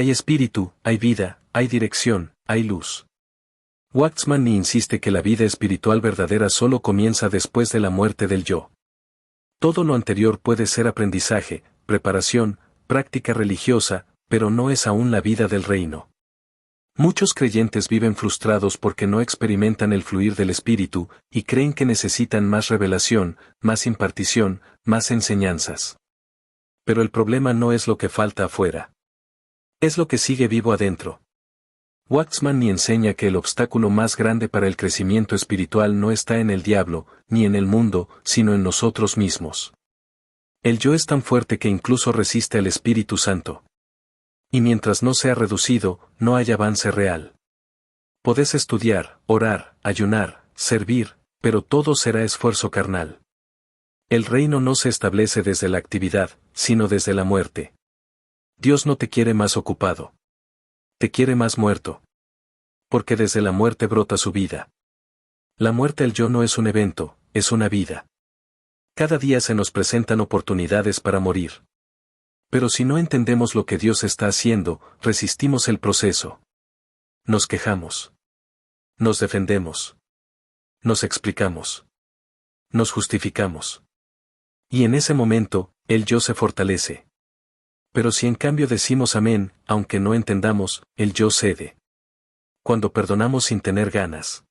Hay espíritu, hay vida, hay dirección, hay luz. Waxman insiste que la vida espiritual verdadera solo comienza después de la muerte del yo. Todo lo anterior puede ser aprendizaje, preparación, práctica religiosa, pero no es aún la vida del reino. Muchos creyentes viven frustrados porque no experimentan el fluir del espíritu, y creen que necesitan más revelación, más impartición, más enseñanzas. Pero el problema no es lo que falta afuera. Es lo que sigue vivo adentro. Waxman enseña que el obstáculo más grande para el crecimiento espiritual no está en el diablo, ni en el mundo, sino en nosotros mismos. El yo es tan fuerte que incluso resiste al Espíritu Santo. Y mientras no sea reducido, no hay avance real. Podés estudiar, orar, ayunar, servir, pero todo será esfuerzo carnal. El reino no se establece desde la actividad, sino desde la muerte. Dios no te quiere más ocupado. Te quiere más muerto. Porque desde la muerte brota su vida. La muerte del yo no es un evento, es una vida. Cada día se nos presentan oportunidades para morir. Pero si no entendemos lo que Dios está haciendo, resistimos el proceso. Nos quejamos. Nos defendemos. Nos explicamos. Nos justificamos. Y en ese momento, el yo se fortalece. Pero si en cambio decimos amén, aunque no entendamos, el yo cede. Cuando perdonamos sin tener ganas.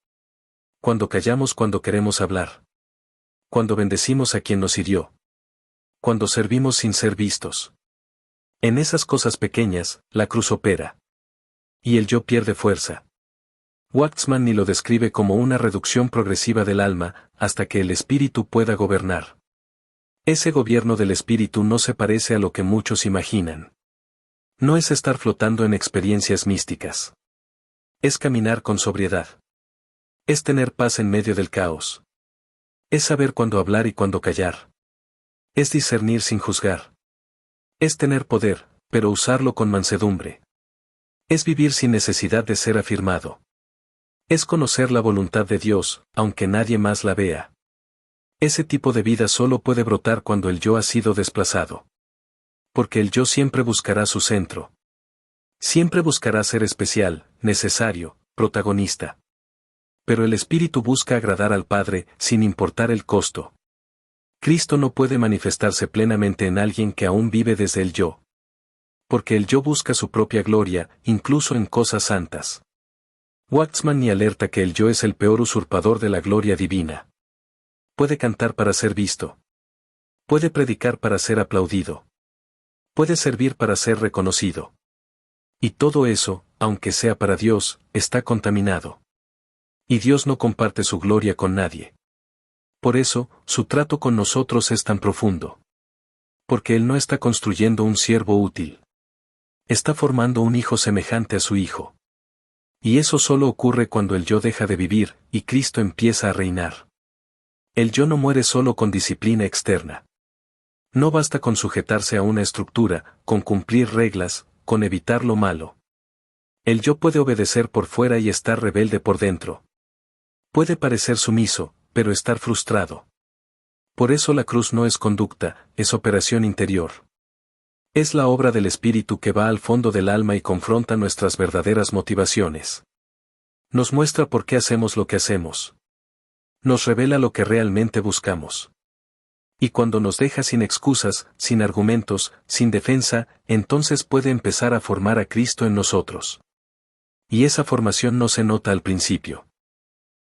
Cuando callamos cuando queremos hablar. Cuando bendecimos a quien nos hirió. Cuando servimos sin ser vistos. En esas cosas pequeñas, la cruz opera. Y el yo pierde fuerza. Waxman lo describe como una reducción progresiva del alma, hasta que el espíritu pueda gobernar. Ese gobierno del espíritu no se parece a lo que muchos imaginan. No es estar flotando en experiencias místicas. Es caminar con sobriedad. Es tener paz en medio del caos. Es saber cuándo hablar y cuándo callar. Es discernir sin juzgar. Es tener poder, pero usarlo con mansedumbre. Es vivir sin necesidad de ser afirmado. Es conocer la voluntad de Dios, aunque nadie más la vea. Ese tipo de vida solo puede brotar cuando el yo ha sido desplazado. Porque el yo siempre buscará su centro. Siempre buscará ser especial, necesario, protagonista. Pero el espíritu busca agradar al Padre, sin importar el costo. Cristo no puede manifestarse plenamente en alguien que aún vive desde el yo. Porque el yo busca su propia gloria, incluso en cosas santas. Waxman alerta que el yo es el peor usurpador de la gloria divina. Puede cantar para ser visto. Puede predicar para ser aplaudido. Puede servir para ser reconocido. Y todo eso, aunque sea para Dios, está contaminado. Y Dios no comparte su gloria con nadie. Por eso, su trato con nosotros es tan profundo. Porque Él no está construyendo un siervo útil. Está formando un hijo semejante a su hijo. Y eso solo ocurre cuando el yo deja de vivir, y Cristo empieza a reinar. El yo no muere solo con disciplina externa. No basta con sujetarse a una estructura, con cumplir reglas, con evitar lo malo. El yo puede obedecer por fuera y estar rebelde por dentro. Puede parecer sumiso, pero estar frustrado. Por eso la cruz no es conducta, es operación interior. Es la obra del Espíritu que va al fondo del alma y confronta nuestras verdaderas motivaciones. Nos muestra por qué hacemos lo que hacemos. Nos revela lo que realmente buscamos. Y cuando nos deja sin excusas, sin argumentos, sin defensa, entonces puede empezar a formar a Cristo en nosotros. Y esa formación no se nota al principio.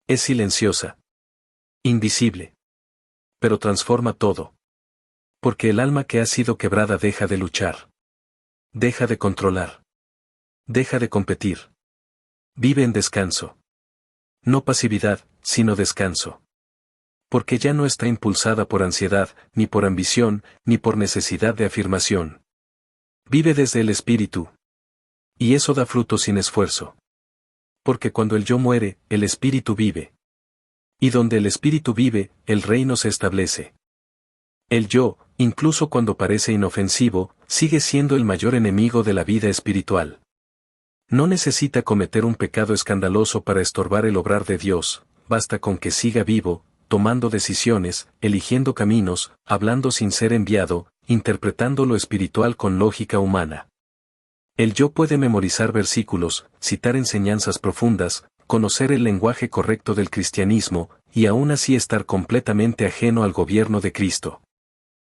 Es silenciosa. Invisible. Pero transforma todo. Porque el alma que ha sido quebrada deja de luchar. Deja de controlar. Deja de competir. Vive en descanso. No pasividad, sino descanso. Porque ya no está impulsada por ansiedad, ni por ambición, ni por necesidad de afirmación. Vive desde el Espíritu. Y eso da fruto sin esfuerzo. Porque cuando el yo muere, el Espíritu vive. Y donde el Espíritu vive, el reino se establece. El yo, incluso cuando parece inofensivo, sigue siendo el mayor enemigo de la vida espiritual. No necesita cometer un pecado escandaloso para estorbar el obrar de Dios, basta con que siga vivo, tomando decisiones, eligiendo caminos, hablando sin ser enviado, interpretando lo espiritual con lógica humana. El yo puede memorizar versículos, citar enseñanzas profundas, conocer el lenguaje correcto del cristianismo, y aún así estar completamente ajeno al gobierno de Cristo.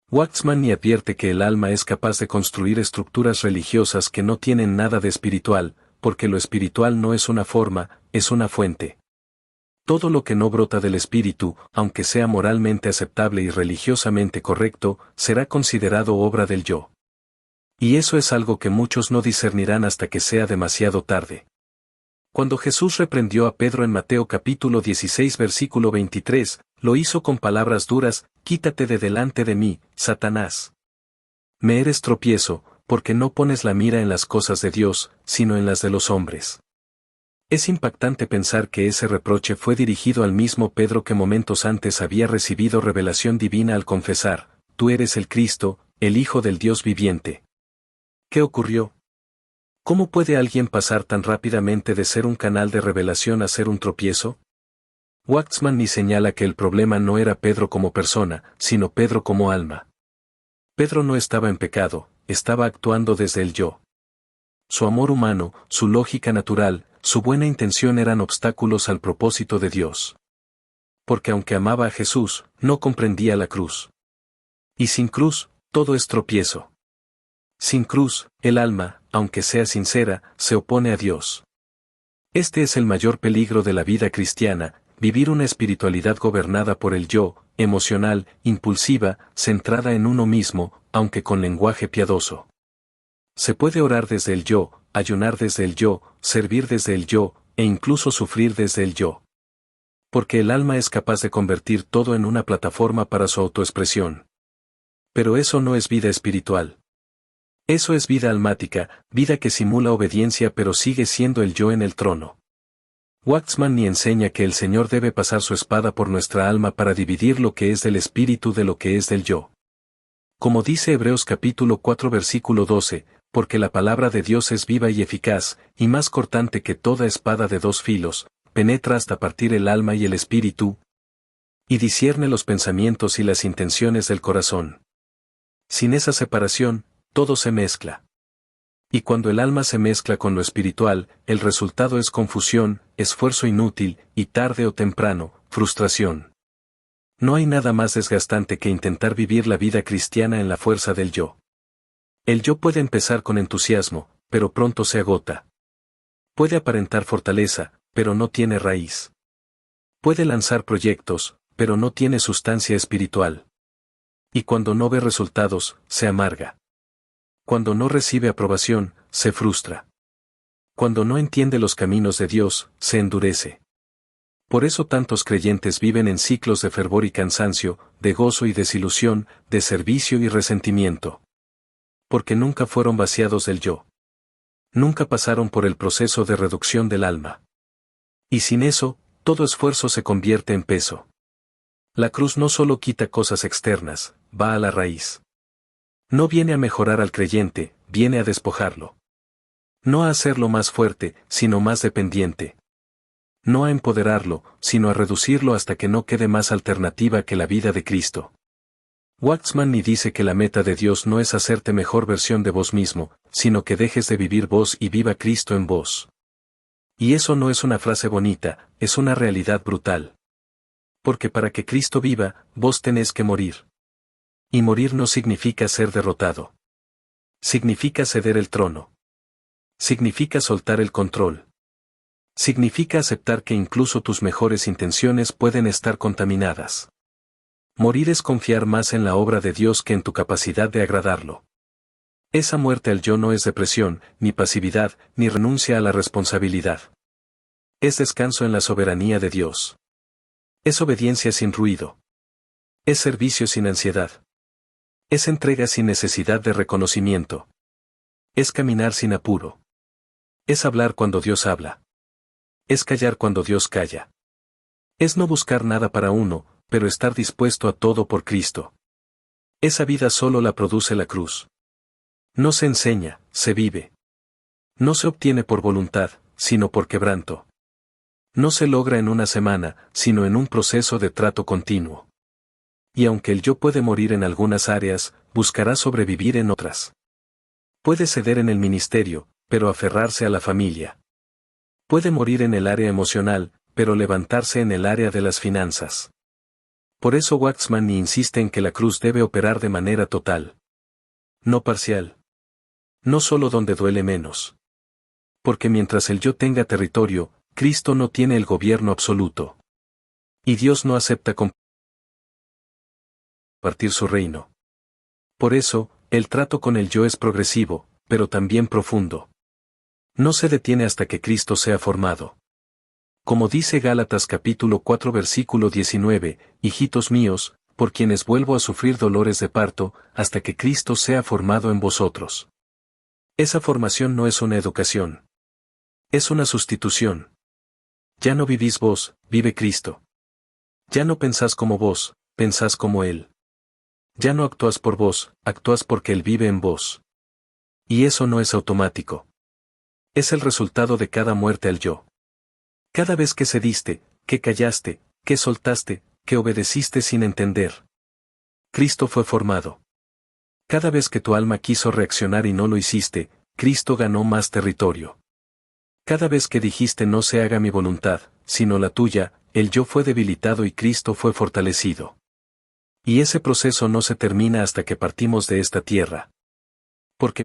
Waxman advierte que el alma es capaz de construir estructuras religiosas que no tienen nada de espiritual, porque lo espiritual no es una forma, es una fuente. Todo lo que no brota del espíritu, aunque sea moralmente aceptable y religiosamente correcto, será considerado obra del yo. Y eso es algo que muchos no discernirán hasta que sea demasiado tarde. Cuando Jesús reprendió a Pedro en Mateo capítulo 16 versículo 23, lo hizo con palabras duras: «Quítate de delante de mí, Satanás. Me eres tropiezo, porque no pones la mira en las cosas de Dios, sino en las de los hombres». Es impactante pensar que ese reproche fue dirigido al mismo Pedro que momentos antes había recibido revelación divina al confesar: «Tú eres el Cristo, el Hijo del Dios viviente». ¿Qué ocurrió? ¿Cómo puede alguien pasar tan rápidamente de ser un canal de revelación a ser un tropiezo? Waxman señala que el problema no era Pedro como persona, sino Pedro como alma. Pedro no estaba en pecado, estaba actuando desde el yo. Su amor humano, su lógica natural, su buena intención eran obstáculos al propósito de Dios. Porque aunque amaba a Jesús, no comprendía la cruz. Y sin cruz, todo es tropiezo. Sin cruz, el alma, aunque sea sincera, se opone a Dios. Este es el mayor peligro de la vida cristiana: vivir una espiritualidad gobernada por el yo, emocional, impulsiva, centrada en uno mismo, aunque con lenguaje piadoso. Se puede orar desde el yo, ayunar desde el yo, servir desde el yo, e incluso sufrir desde el yo. Porque el alma es capaz de convertir todo en una plataforma para su autoexpresión. Pero eso no es vida espiritual. Eso es vida almática, vida que simula obediencia pero sigue siendo el yo en el trono. Waxman enseña que el Señor debe pasar su espada por nuestra alma para dividir lo que es del espíritu de lo que es del yo. Como dice Hebreos capítulo 4 versículo 12, porque la palabra de Dios es viva y eficaz, y más cortante que toda espada de dos filos, penetra hasta partir el alma y el espíritu, y discierne los pensamientos y las intenciones del corazón. Sin esa separación, todo se mezcla. Y cuando el alma se mezcla con lo espiritual, el resultado es confusión, esfuerzo inútil, y tarde o temprano, frustración. No hay nada más desgastante que intentar vivir la vida cristiana en la fuerza del yo. El yo puede empezar con entusiasmo, pero pronto se agota. Puede aparentar fortaleza, pero no tiene raíz. Puede lanzar proyectos, pero no tiene sustancia espiritual. Y cuando no ve resultados, se amarga. Cuando no recibe aprobación, se frustra. Cuando no entiende los caminos de Dios, se endurece. Por eso tantos creyentes viven en ciclos de fervor y cansancio, de gozo y desilusión, de servicio y resentimiento. Porque nunca fueron vaciados del yo. Nunca pasaron por el proceso de reducción del alma. Y sin eso, todo esfuerzo se convierte en peso. La cruz no solo quita cosas externas, va a la raíz. No viene a mejorar al creyente, viene a despojarlo. No a hacerlo más fuerte, sino más dependiente. No a empoderarlo, sino a reducirlo hasta que no quede más alternativa que la vida de Cristo. Waxman dice que la meta de Dios no es hacerte mejor versión de vos mismo, sino que dejes de vivir vos y viva Cristo en vos. Y eso no es una frase bonita, es una realidad brutal. Porque para que Cristo viva, vos tenés que morir. Y morir no significa ser derrotado. Significa ceder el trono. Significa soltar el control. Significa aceptar que incluso tus mejores intenciones pueden estar contaminadas. Morir es confiar más en la obra de Dios que en tu capacidad de agradarlo. Esa muerte al yo no es depresión, ni pasividad, ni renuncia a la responsabilidad. Es descanso en la soberanía de Dios. Es obediencia sin ruido. Es servicio sin ansiedad. Es entrega sin necesidad de reconocimiento. Es caminar sin apuro. Es hablar cuando Dios habla. Es callar cuando Dios calla. Es no buscar nada para uno, pero estar dispuesto a todo por Cristo. Esa vida solo la produce la cruz. No se enseña, se vive. No se obtiene por voluntad, sino por quebranto. No se logra en una semana, sino en un proceso de trato continuo. Y aunque el yo puede morir en algunas áreas, buscará sobrevivir en otras. Puede ceder en el ministerio, pero aferrarse a la familia. Puede morir en el área emocional, pero levantarse en el área de las finanzas. Por eso Waxman insiste en que la cruz debe operar de manera total. No parcial. No solo donde duele menos. Porque mientras el yo tenga territorio, Cristo no tiene el gobierno absoluto. Y Dios no acepta compartir su reino. Por eso, el trato con el yo es progresivo, pero también profundo. No se detiene hasta que Cristo sea formado. Como dice Gálatas capítulo 4 versículo 19, hijitos míos, por quienes vuelvo a sufrir dolores de parto, hasta que Cristo sea formado en vosotros. Esa formación no es una educación. Es una sustitución. Ya no vivís vos, vive Cristo. Ya no pensás como vos, pensás como Él. Ya no actúas por vos, actúas porque Él vive en vos. Y eso no es automático. Es el resultado de cada muerte al yo. Cada vez que cediste, que callaste, que soltaste, que obedeciste sin entender. Cristo fue formado. Cada vez que tu alma quiso reaccionar y no lo hiciste, Cristo ganó más territorio. Cada vez que dijiste no se haga mi voluntad, sino la tuya, el yo fue debilitado y Cristo fue fortalecido. Y ese proceso no se termina hasta que partimos de esta tierra. Porque